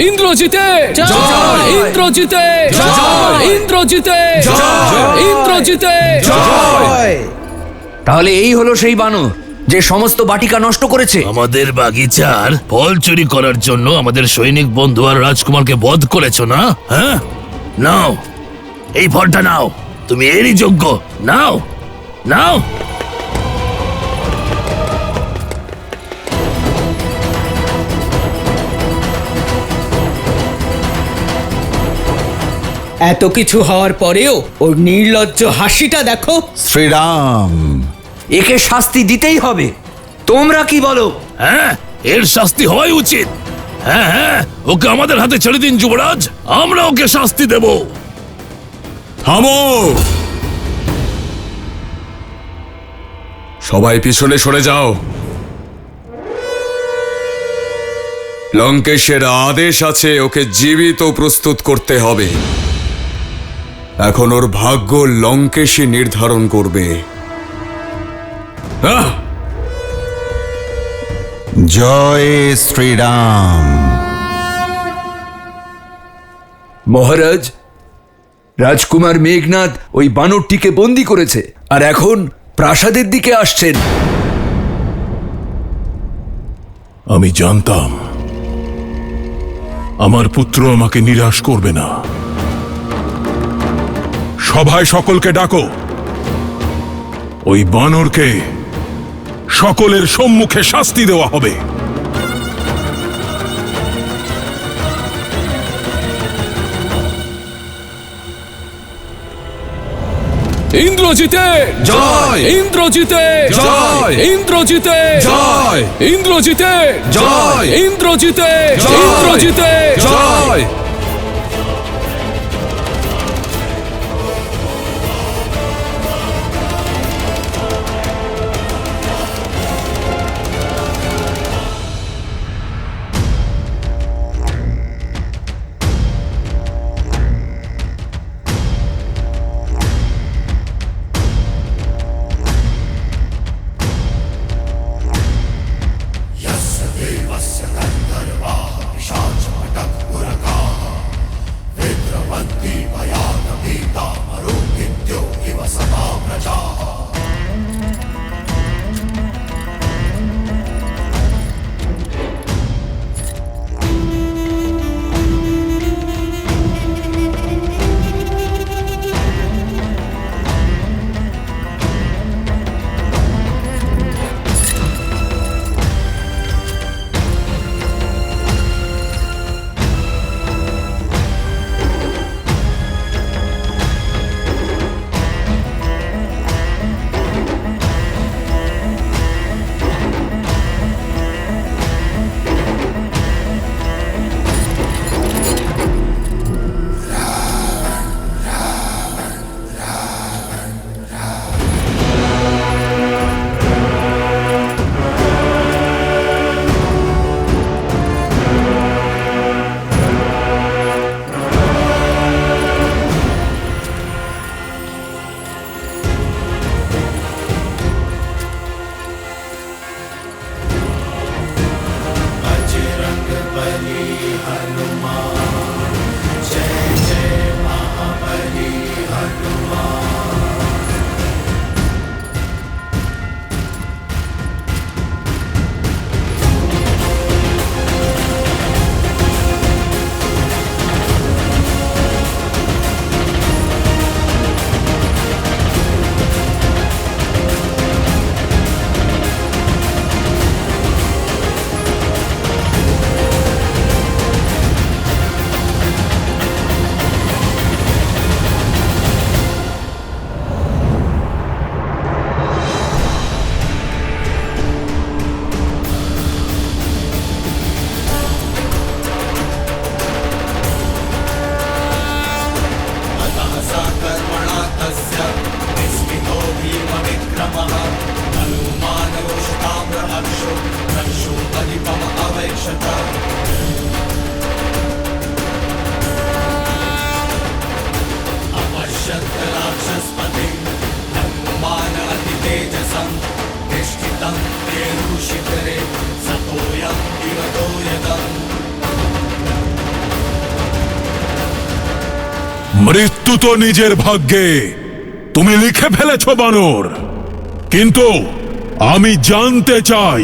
ইন্দ্রজিতে জয়, ইন্দ্রজিতে জয়, ইন্দ্রজিতে জয়, ইন্দ্রজিতে জয়। তাহলে এই হলো সেই বানর যে সমস্ত বাটিকা নষ্ট করেছে। আমাদের বাগিচার ফল চুরি করার জন্য আমাদের সৈনিক বন্ধু আর রাজকুমারকে বধ করেছো না? হ্যাঁ, নাও এই ফলটা নাও, তুমি এরই যোগ্য। নাও নাও। এত কিছু হওয়ার পরেও ওর নির্লজ্জ হাসিটা দেখো। শ্রীরাম, একে শাস্তি দিতেই হবে। তোমরা কি বলো? হ্যাঁ, এর শাস্তি হওয়াই উচিত। হ্যাঁ হ্যাঁ, ওকে আমাদের হাতে ছেড়ে দিন যুবরাজ, আমরা ওকে শাস্তি দেব। থামো, সবাই পিছনে সরে যাও। লঙ্কেশের আদেশ আছে, ওকে জীবিত প্রস্তুত করতে হবে। এখন ওর ভাগ্য লঙ্কেশই নির্ধারণ করবে। জয় শ্রীরাম। মহারাজ, রাজকুমার মেঘনাদ ওই বানরটিকে বন্দী করেছে আর এখন প্রাসাদের দিকে আসছেন। আমি জানতাম আমার পুত্র আমাকে নিরাশ করবে না। সভায় সকলকে ডাকো, ওই বানরকে সকলের সম্মুখে শাস্তি দেওয়া হবে। ইন্দ্রজিতে জয়, ইন্দ্রজিতে জয়, ইন্দ্রজিতে জয়, ইন্দ্রজিতে জয়, ইন্দ্রজিতে ইন্দ্রজিতে জয়। মৃত্যু তো নিজের ভাগ্যে তুমি লিখে ফেলেছ বানর, কিন্তু আমি জানতে চাই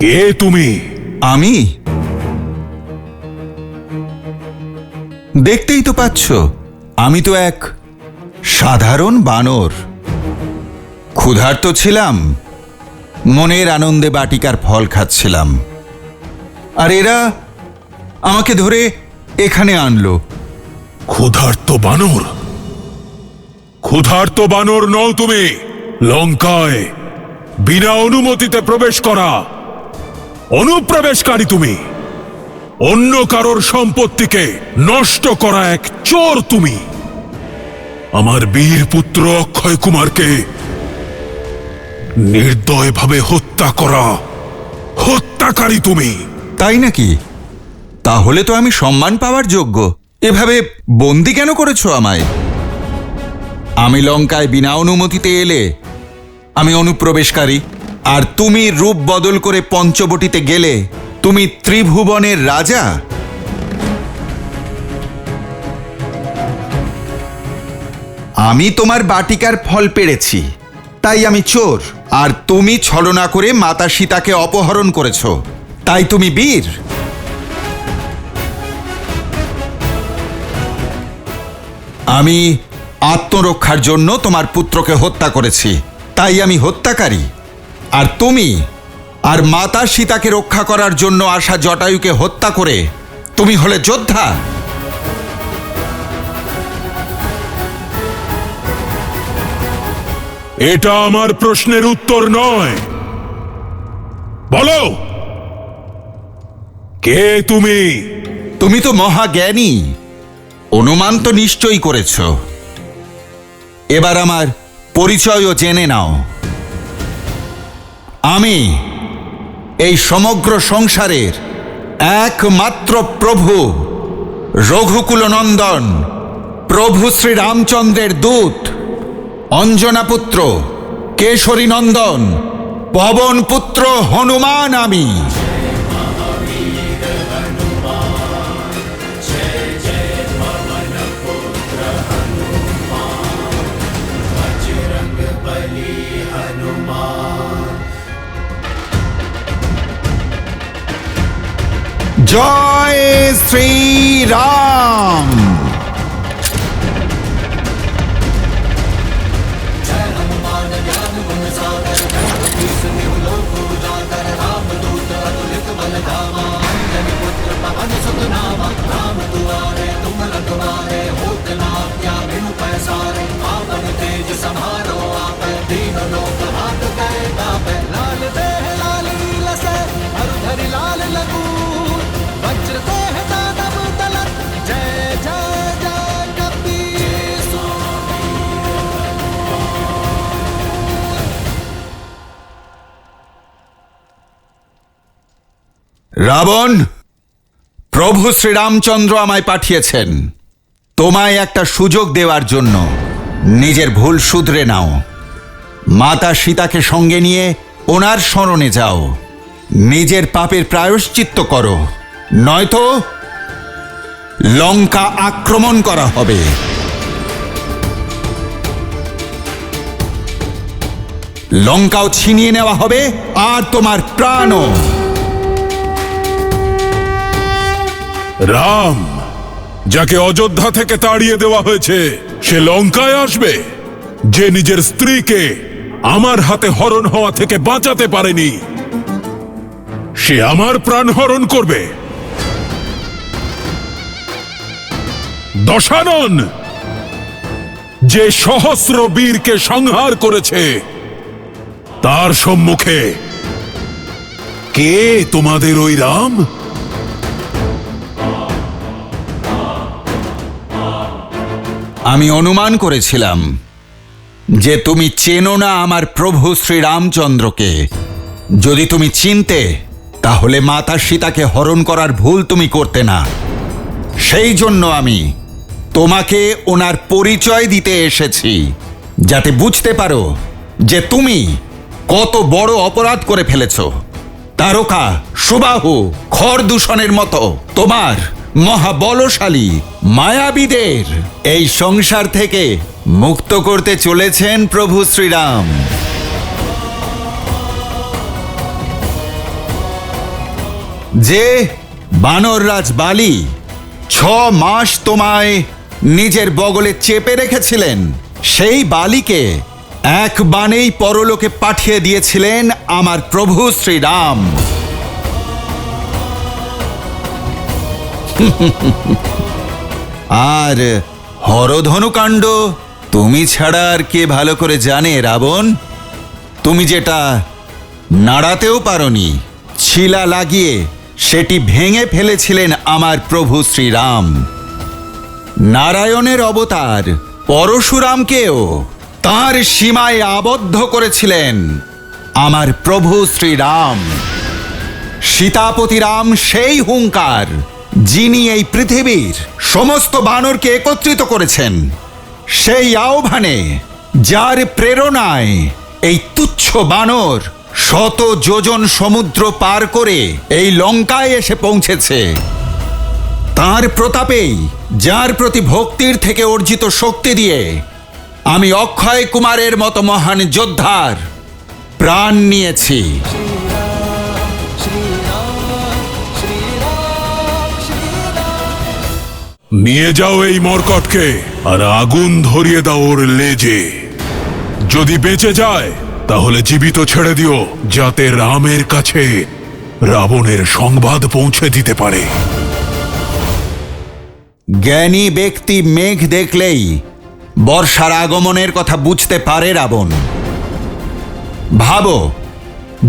কে তুমি? আমি? দেখতেই তো পাচ্ছ, আমি তো এক সাধারণ বানর। ক্ষুধার্ত ছিলাম, মনের আনন্দে বাটিকার ফল খাচ্ছিলাম, আর এরা আমাকে ধরে এখানে আনলো। ক্ষুধার্ত বানর? ক্ষুধার্ত বানর নও তুমি। লঙ্কায় বিনা অনুমতিতে প্রবেশ করা অনুপ্রবেশকারী তুমি। অন্য কারোর সম্পত্তিকে নষ্ট করা এক চোর তুমি। আমার বীর পুত্র অক্ষয় কুমারকে নির্দয়ভাবে হত্যা করা হত্যাকারী তুমি। তাই নাকি? তাহলে তো আমি সম্মান পাওয়ার যোগ্য। এভাবে বন্দি কেন করেছো আমায়? আমি লঙ্কায় বিনা অনুমতিতে এলে আমি অনুপ্রবেশকারী, আর তুমি রূপ বদল করে পঞ্চবটিতে গেলে তুমি ত্রিভুবনের রাজা। আমি তোমার বাটিকার ফল পেড়েছি, তাই আমি চোর, আর তুমি ছলনা করে মাতা সীতাকে অপহরণ করেছো, তাই তুমি বীর। আমি আত্মরক্ষার জন্য তোমার পুত্রকে হত্যা করেছি, তাই আমি হত্যাকারী। আর তুমি আর মাতা সীতাকে রক্ষা করার জন্য আসা জটায়ুকে হত্যা করে তুমি হলে যোদ্ধা। এটা আমার প্রশ্নের উত্তর নয়। বলো, কে তুমি? তুমি তো মহাজ্ঞানী, অনুমান তো নিশ্চয়ই করেছ। এবার আমার পরিচয়ও জেনে নাও। আমি এই সমগ্র সংসারের একমাত্র প্রভু, রঘুকুল নন্দন, প্রভু শ্রী রামচন্দ্রের দূত, অঞ্জনা পুত্র, কেশরী নন্দন, পবন পুত্র হনুমান আমি। জয় শ্রী রাম। রাবণ, প্রভু শ্রীরামচন্দ্র আমায় পাঠিয়েছেন তোমায় একটা সুযোগ দেওয়ার জন্য। নিজের ভুল শুধরে নাও, মাতা সীতাকে সঙ্গে নিয়ে ওনার শরণে যাও, নিজের পাপের প্রায়শ্চিত্ত করো, নয়তো লঙ্কা আক্রমণ করা হবে। লঙ্কাও ছিনিয়ে নেওয়া হবে, আর তোমার প্রাণও। রাম, যাকে অযোধ্যা থেকে তাড়িয়ে দেওয়া হয়েছে, সে লঙ্কায় আসবে? যে নিজের স্ত্রীকে আমার হাতে হরণ হওয়া থেকে বাঁচাতে পারেনি, সে আমার প্রাণ হরণ করবে? দশানন, যে সহস্র বীরকে সংহার করেছে, তার সম্মুখে কে তোমাদের ওই রাম? আমি অনুমান করেছিলাম যে তুমি চেনো না আমার প্রভু শ্রীরামচন্দ্রকে। যদি তুমি চিনতে, তাহলে মাতা সীতাকে হরণ করার ভুল তুমি করতে না। সেই জন্য আমি তোমাকে ওনার পরিচয় দিতে এসেছি, যাতে বুঝতে পারো যে তুমি কত বড় অপরাধ করে ফেলেছ। তারকা, সুবাহু, খড় দূষণের মতো তোমার মহাবলশালী মায়াবীদের এই সংসার থেকে মুক্ত করতে চলেছেন প্রভু শ্রীরাম। যে বানররাজ বালি 6 মাস তোমায় নিজের বগলে চেপে রেখেছিলেন, সেই বালিকে এক বাণেই পরলোকে পাঠিয়ে দিয়েছিলেন আমার প্রভু শ্রীরাম। আর হরধনুকাণ্ড তুমি ছাড়া আর কে ভালো করে জানে রাবণ? তুমি যেটা নাড়াতেও পারোনি, ছিলা লাগিয়ে সেটি ভেঙে ফেলেছিলেন আমার প্রভু শ্রীরাম। নারায়ণের অবতার পরশুরামকেও তার সীমায় আবদ্ধ করেছিলেন আমার প্রভু শ্রীরাম। সীতাপতি রাম সেই হুঙ্কার, যিনি এই পৃথিবীর সমস্ত বানরকে একত্রিত করেছেন, সেই আহ্বানে যার প্রেরণায় এই তুচ্ছ বানর 100 যোজন সমুদ্র পার করে এই লঙ্কায় এসে পৌঁছেছে। তার প্রতাপেই, যার প্রতি ভক্তির থেকে অর্জিত শক্তি দিয়ে আমি অক্ষয় কুমারের মতো মহান যোদ্ধার প্রাণ নিয়েছি। নিয়ে যাও এই মরকটকে আর আগুন ধরিয়ে দাও ওর লেজে। যদি বেঁচে যায় তাহলে জীবিত ছেড়ে দিও, যাতে রামের কাছে রাবণের সংবাদ পৌঁছে দিতে পারে। জ্ঞানী ব্যক্তি মেঘ দেখলেই বর্ষার আগমনের কথা বুঝতে পারে রাবণ। ভাবো,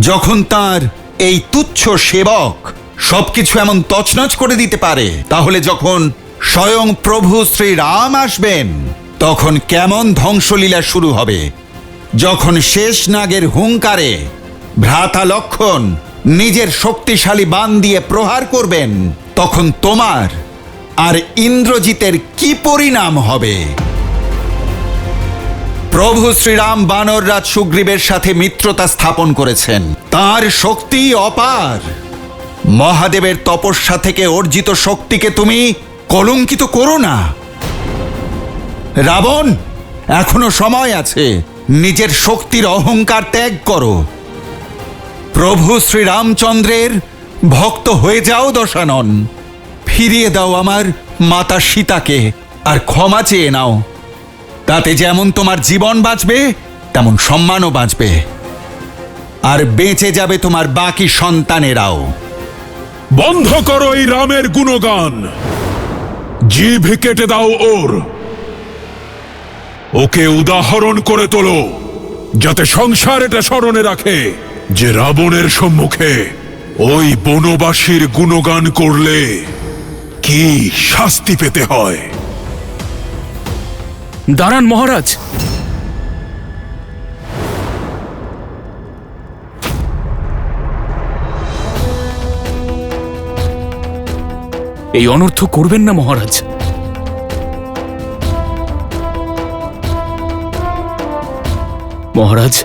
যখন তার এই তুচ্ছ সেবক সবকিছু এমন তছনছ করে দিতে পারে, তাহলে যখন স্বয়ং প্রভু শ্রীরাম আসবেন তখন কেমন ধ্বংসলীলা শুরু হবে। যখন শেষ নাগের হুঙ্কারে ভ্রাতা লক্ষণ নিজের শক্তিশালী বাণ দিয়ে প্রহার করবেন, তখন তোমার আর ইন্দ্রজিতের কি পরিণাম হবে? প্রভু শ্রীরাম বানররাজ সুগ্রীবের সাথে মিত্রতা স্থাপন করেছেন। তার শক্তি অপার। মহাদেবের তপস্যা থেকে অর্জিত শক্তিকে তুমি কলঙ্কিত করো না। রাবণ, এখনো সময় আছে, নিজের শক্তির অহংকার ত্যাগ করো। প্রভু শ্রীরামচন্দ্রের ভক্ত হয়ে যাও দশানন। ফিরিয়ে দাও আমার মাতা সীতাকে আর ক্ষমা চেয়ে নাও। তাতে যেমন তোমার জীবন বাঁচবে, তেমন সম্মানও বাঁচবে, আর বেঁচে যাবে তোমার বাকি সন্তানেরাও। বন্ধ করো এই রামের গুণগান, জিভ কেটে দাও ওর। ওকে উদাহরণ করে তোলো, যাতে সংসার এটা স্মরণে রাখে যে রাবণের সম্মুখে ওই বনবাসীর গুণগান করলে কি শাস্তি পেতে হয়। দাঁড়ান মহারাজ, এই অনর্থ করবেন না মহারাজ। মহারাজ,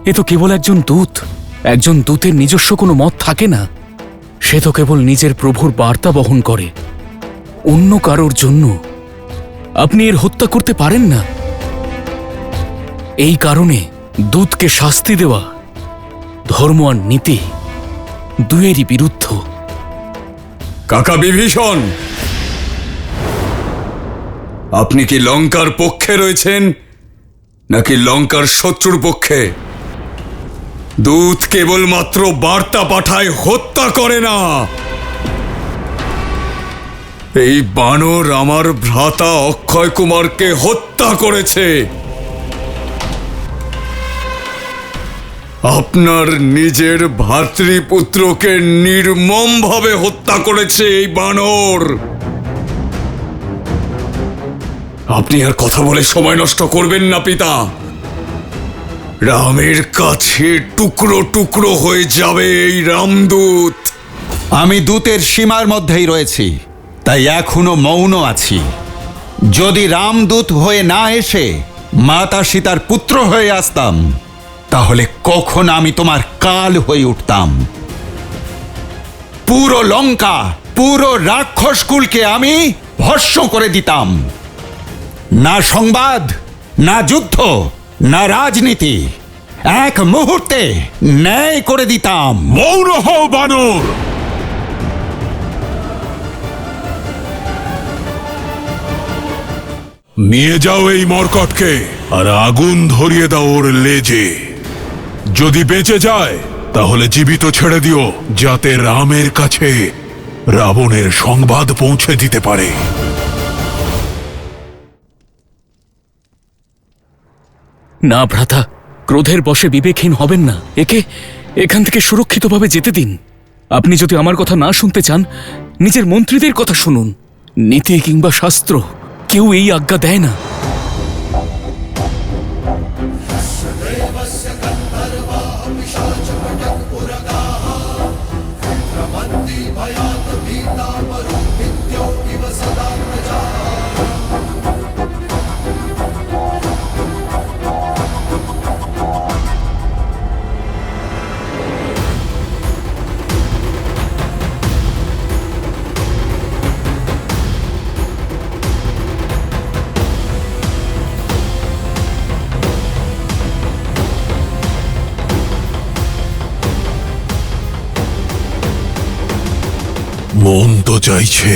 এ তো কেবল একজন দূত। একজন দূতের নিজস্ব কোনো মত থাকে না। সে তো কেবল নিজের প্রভুর বার্তা বহন করে। অন্য কারোর জন্য আপনি এর হত্যা করতে পারেন না। এই কারণে দূতকে শাস্তি দেওয়া ধর্ম আর নীতি দুয়েরই বিরুদ্ধ। কাকা বিভীষণ, আপনি কি লঙ্কার পক্ষে রয়েছেন নাকি লঙ্কার শত্রুর পক্ষে? দূত কেবলমাত্র বার্তা পাঠায়, হত্যা করে না। এই বানর আমার ভ্রাতা অক্ষয় কুমারকে হত্যা করেছে। আপনার নিজের ভাতৃপুত্রকে নির্মমভাবে হত্যা করেছে এই বানর। আপনি আর কথা বলে সময় নষ্ট করবেন না পিতা। রামের কাছে টুকরো টুকরো হয়ে যাবে এই রামদূত। আমি দূতের সীমার মধ্যেই রয়েছি, তাই এখনো মৌন আছি। যদি রামদূত হয়ে না এসে মাতা সীতার পুত্র হয়ে আসতাম, তাহলে কখন আমি তোমার কাল হয়ে উঠতাম। পুরো লঙ্কা পুরো রাক্ষসকুলকে আমি ভস্ম করে দিতাম। না সংবাদ, না যুদ্ধ, না রাজনীতি, এক মুহূর্তে ন্যায় করে দিতাম। মৌন হও বানর! নিয়ে যাও এই মরকটকে আর আগুন ধরিয়ে দাও ওর লেজে। যদি বেঁচে যায় তাহলে জীবিত ছেড়ে দিও, যাতে রামের কাছে রাবণের সংবাদ পৌঁছে দিতে পারে। না ভ্রাতা, ক্রোধের বশে বিবেকহীন হবেন না। একে এখান থেকে সুরক্ষিতভাবে যেতে দিন। আপনি যদি আমার কথা না শুনতে চান, নিজের মন্ত্রীদের কথা শুনুন। নীতি কিংবা শাস্ত্র কেউ এই আজ্ঞা দেয় না। মন তো চাইছে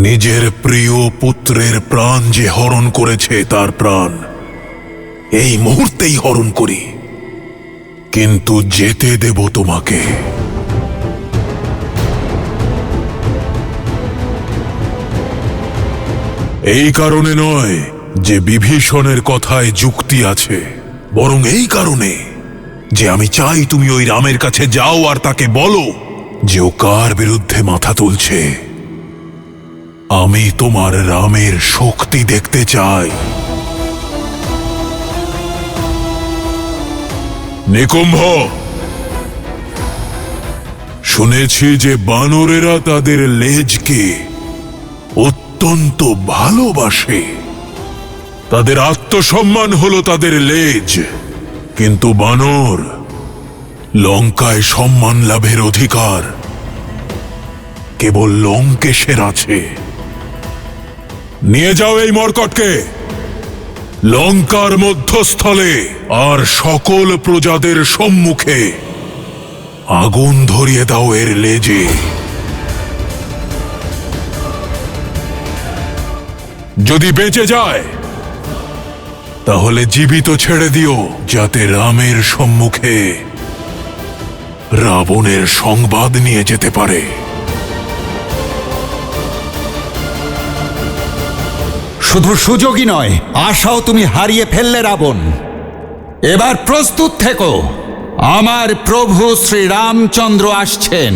নিজের প্রিয় পুত্রের প্রাণ যে হরণ করেছে তার প্রাণ এই মুহূর্তেই হরণ করি, কিন্তু যেতে দেব তোমাকে। এই কারণে নয় যে বিভীষণের কথায় যুক্তি আছে, বরং এই কারণে যে আমি চাই তুমি ওই রামের কাছে যাও আর তাকে বলো যে ও কার বিরুদ্ধে মাথা তুলছে। আমি তোমার রামের শক্তি দেখতে চাই। নিকুম্ভ, শুনেছি যে বানরেরা তাদের লেজকে অত্যন্ত ভালোবাসে। তাদের আত্মসম্মান হলো তাদের লেজ, কিন্তু বানর লঙ্কায় সম্মান লাভের অধিকার কেবল লঙ্কেশের আছে। নিয়ে যাও এই মরকটকে লঙ্কার মধ্যস্থলে আর সকল প্রজাদের সম্মুখে আগুন ধরিয়ে দাও এর লেজে। যদি বেঁচে যায় তাহলে জীবিত ছেড়ে দিও, যাতে রামের সম্মুখে রাবণের সংবাদ নিয়ে যেতে পারে। শুধু সুযোগই নয়, আশাও তুমি হারিয়ে ফেললে রাবণ। এবার প্রস্তুত থেকো, আমার প্রভু শ্রী রামচন্দ্র আসছেন।